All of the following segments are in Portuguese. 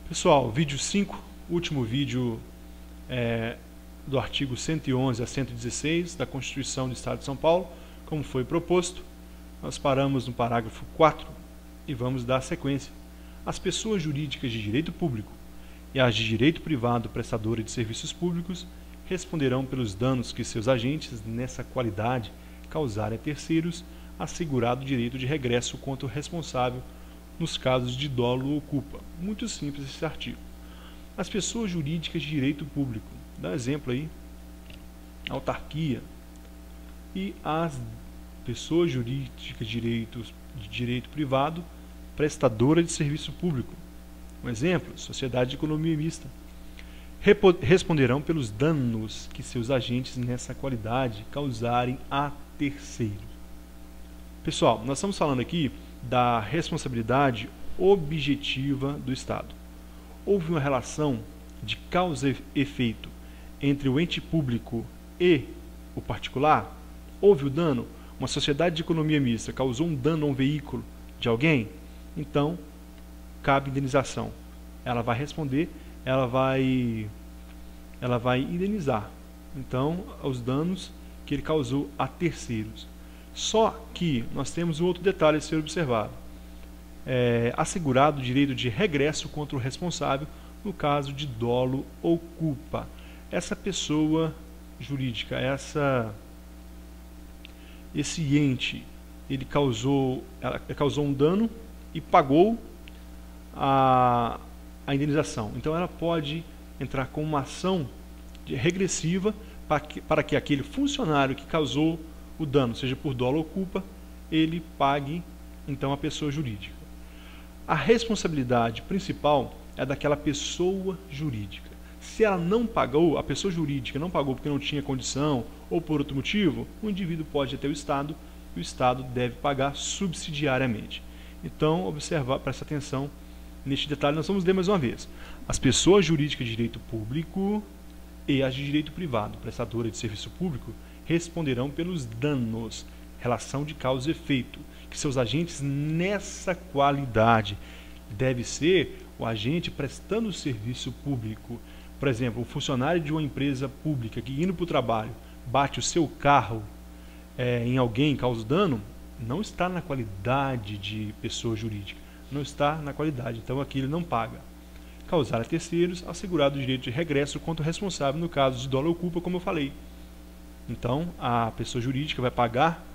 Pessoal, vídeo 5, último vídeo do artigo 111 a 116 da Constituição do Estado de São Paulo, como foi proposto. Nós paramos no parágrafo 4 e vamos dar sequência. As pessoas jurídicas de direito público e as de direito privado prestadoras de serviços públicos responderão pelos danos que seus agentes, nessa qualidade, causarem a terceiros, assegurado o direito de regresso contra o responsável nos casos de dolo ou culpa. Muito simples esse artigo. As pessoas jurídicas de direito público, dá exemplo aí, autarquia, e as pessoas jurídicas de direito privado, prestadora de serviço público. Um exemplo, sociedade de economia mista. Responderão pelos danos que seus agentes nessa qualidade causarem a terceiros. Pessoal, nós estamos falando aqui da responsabilidade objetiva do Estado. Houve uma relação de causa e efeito entre o ente público e o particular? Houve o dano? Uma sociedade de economia mista causou um dano a um veículo de alguém? Então, cabe indenização. Ela vai responder, ela vai indenizar. Então, os danos que ele causou a terceiros. Só que nós temos um outro detalhe a ser observado. Assegurado o direito de regresso contra o responsável no caso de dolo ou culpa. Essa pessoa jurídica, esse ente, ele causou um dano e pagou a indenização. Então ela pode entrar com uma ação regressiva para que aquele funcionário que causou o dano, seja por dolo ou culpa, ele pague então a pessoa jurídica. A responsabilidade principal é daquela pessoa jurídica. Se ela não pagou, a pessoa jurídica não pagou porque não tinha condição ou por outro motivo, o indivíduo pode ir até o Estado e o Estado deve pagar subsidiariamente. Então, presta atenção neste detalhe. Nós vamos ler mais uma vez. As pessoas jurídicas de direito público e as de direito privado, prestadora de serviço público, responderão pelos danos, relação de causa e efeito, que seus agentes nessa qualidade deve ser o agente prestando serviço público. Por exemplo, um funcionário de uma empresa pública que indo para o trabalho bate o seu carro em alguém, causa dano, não está na qualidade de pessoa jurídica, não está na qualidade, então aqui ele não paga. Causar a terceiros, assegurado o direito de regresso contra o responsável no caso de dolo ou culpa, como eu falei. Então, a pessoa jurídica vai pagar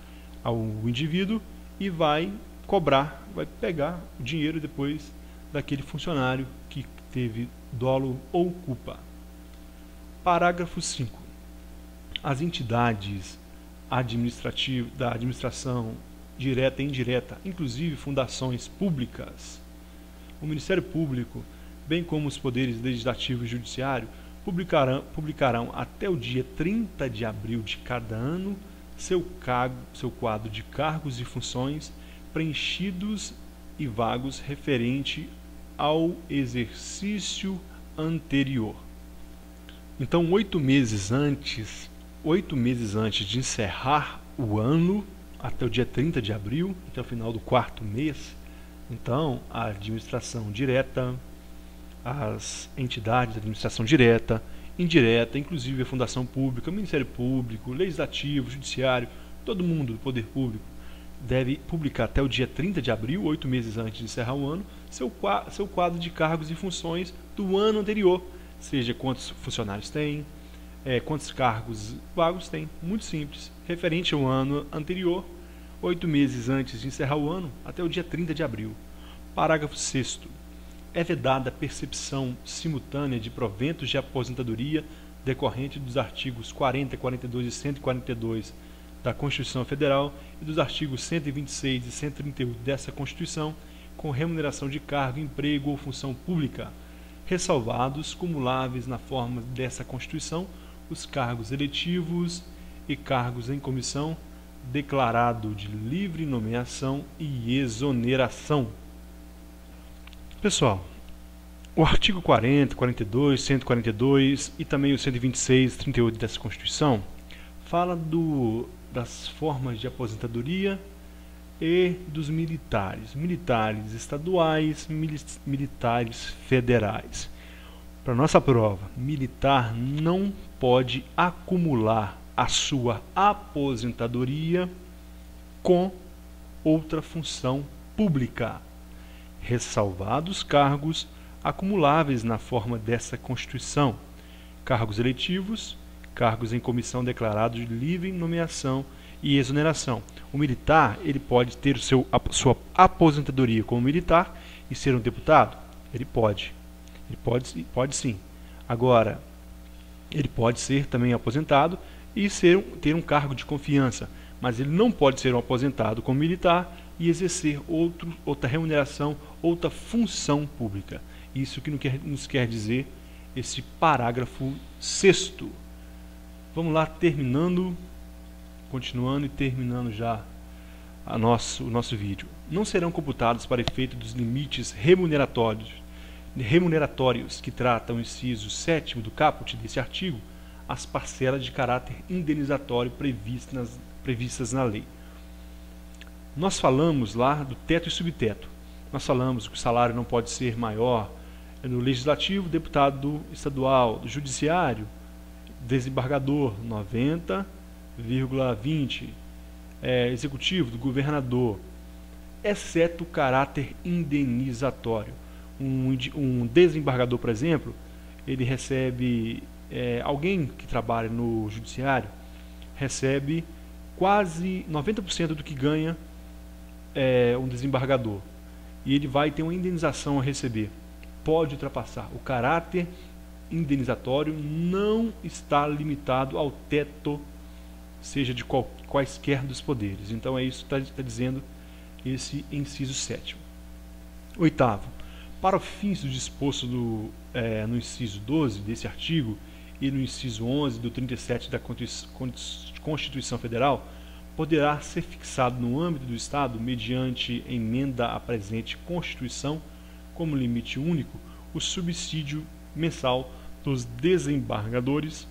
ao indivíduo e vai cobrar, vai pegar o dinheiro depois daquele funcionário que teve dolo ou culpa. Parágrafo 5. As entidades administrativas da administração direta e indireta, inclusive fundações públicas, o Ministério Público, bem como os poderes legislativo e judiciário, publicarão até o dia 30 de abril de cada ano seu quadro de cargos e funções preenchidos e vagos referente ao exercício anterior. Então, 8 meses antes de encerrar o ano, até o dia 30 de abril, até o final do 4º mês, então a administração direta, as entidades de administração direta, indireta, inclusive a fundação pública, o Ministério Público, Legislativo, Judiciário, todo mundo do poder público deve publicar até o dia 30 de abril, 8 meses antes de encerrar o ano, seu quadro de cargos e funções do ano anterior, seja quantos funcionários tem, quantos cargos vagos tem, muito simples, referente ao ano anterior, 8 meses antes de encerrar o ano, até o dia 30 de abril. Parágrafo 6º. É vedada a percepção simultânea de proventos de aposentadoria decorrente dos artigos 40, 42 e 142 da Constituição Federal e dos artigos 126 e 138 dessa Constituição, com remuneração de cargo, emprego ou função pública, ressalvados, cumuláveis na forma dessa Constituição, os cargos eletivos e cargos em comissão, declarado de livre nomeação e exoneração. Pessoal, o artigo 40, 42, 142 e também o 126 e 38 dessa Constituição fala das formas de aposentadoria e dos militares. Militares estaduais, militares federais. Para nossa prova, militar não pode acumular a sua aposentadoria com outra função pública, ressalvados cargos acumuláveis na forma dessa Constituição, cargos eletivos, cargos em comissão declarados de livre nomeação e exoneração. O militar, ele pode ter sua aposentadoria como militar e ser um deputado? Ele pode sim. Agora, ele pode ser também aposentado e ter um cargo de confiança, mas ele não pode ser um aposentado como militar e exercer outra remuneração, outra função pública. Isso que nos quer dizer esse parágrafo 6º. Vamos lá, continuando e terminando já o nosso vídeo. Não serão computados para efeito dos limites remuneratórios que tratam o inciso 7º do caput desse artigo, as parcelas de caráter indenizatório previstas na lei. Nós falamos lá do teto e subteto. Nós falamos que o salário não pode ser maior no legislativo, deputado estadual, do judiciário, desembargador 90,20, executivo do governador, exceto o caráter indenizatório. Um desembargador, por exemplo, ele recebe, alguém que trabalha no judiciário recebe quase 90% do que ganha um desembargador, e ele vai ter uma indenização a receber. Pode ultrapassar. O caráter indenizatório não está limitado ao teto, seja de quaisquer dos poderes. Então é isso que está dizendo esse inciso 7º. 8º. Para fins do disposto no inciso 12 desse artigo e no inciso 11 do 37 da Constituição Federal, poderá ser fixado no âmbito do Estado, mediante emenda à presente Constituição, como limite único, o subsídio mensal dos desembargadores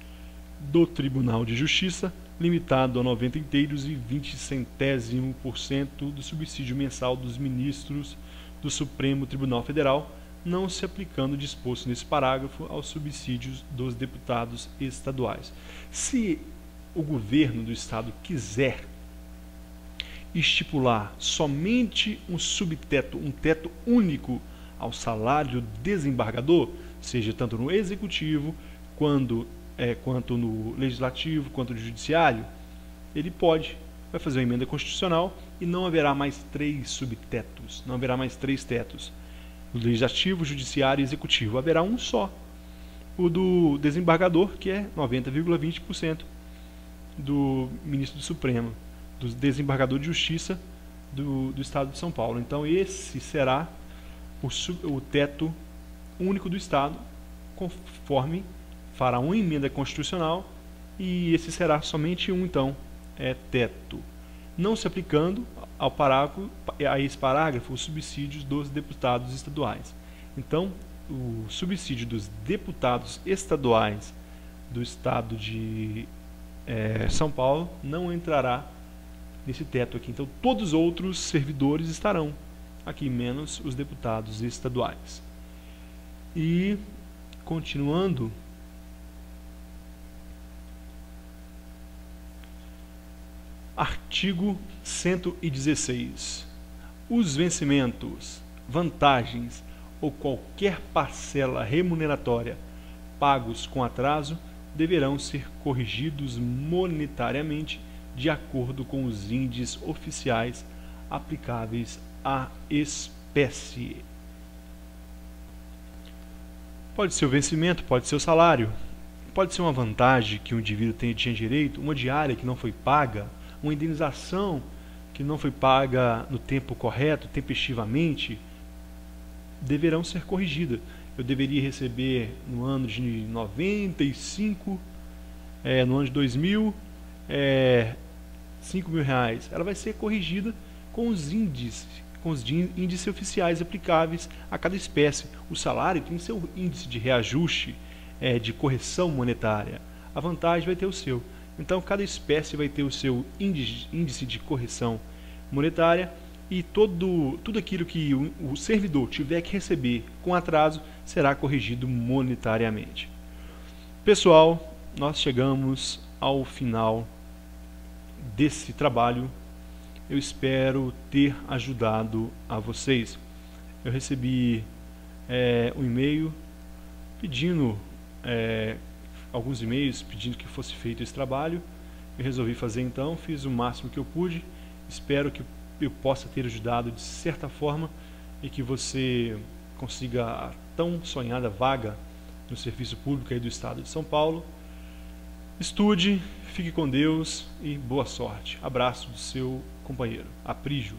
do Tribunal de Justiça, limitado a 90 inteiros e 20% do subsídio mensal dos ministros do Supremo Tribunal Federal, não se aplicando o disposto nesse parágrafo aos subsídios dos deputados estaduais. Se o governo do Estado quiser estipular somente um subteto, um teto único ao salário do desembargador, seja tanto no executivo, quanto no legislativo, quanto no judiciário, ele vai fazer uma emenda constitucional e não haverá mais 3 subtetos, não haverá mais 3 tetos. No legislativo, judiciário e executivo haverá um só, o do desembargador, que é 90,20% do ministro do Supremo, do desembargador de Justiça do Estado de São Paulo. Então esse será o teto único do Estado, conforme fará uma emenda constitucional, e esse será somente então teto, não se aplicando a esse parágrafo os subsídios dos deputados estaduais. Então o subsídio dos deputados estaduais do Estado de São Paulo não entrará nesse teto aqui. Então todos os outros servidores estarão aqui, menos os deputados estaduais. E continuando, artigo 116. Os vencimentos, vantagens ou qualquer parcela remuneratória pagos com atraso deverão ser corrigidos monetariamente de acordo com os índices oficiais aplicáveis à espécie. Pode ser o vencimento, pode ser o salário, pode ser uma vantagem que o indivíduo tinha direito, uma diária que não foi paga, uma indenização que não foi paga no tempo correto, tempestivamente, deverão ser corrigidas. Eu deveria receber no ano de 95, no ano de 2000, R$5.000. Ela vai ser corrigida com os índices oficiais aplicáveis a cada espécie. O salário tem seu índice de reajuste, de correção monetária. A vantagem vai ter o seu. Então, cada espécie vai ter o seu índice de correção monetária, e tudo aquilo que o servidor tiver que receber com atraso será corrigido monetariamente. Pessoal, nós chegamos ao final desse trabalho. Eu espero ter ajudado a vocês. Eu recebi um e-mail pedindo, alguns e-mails pedindo que fosse feito esse trabalho. Eu resolvi fazer então, fiz o máximo que eu pude. Espero que eu possa ter ajudado de certa forma e que você consiga a tão sonhada vaga no serviço público aí do estado de São Paulo. Estude, fique com Deus e boa sorte. Abraço do seu companheiro, Aprígio.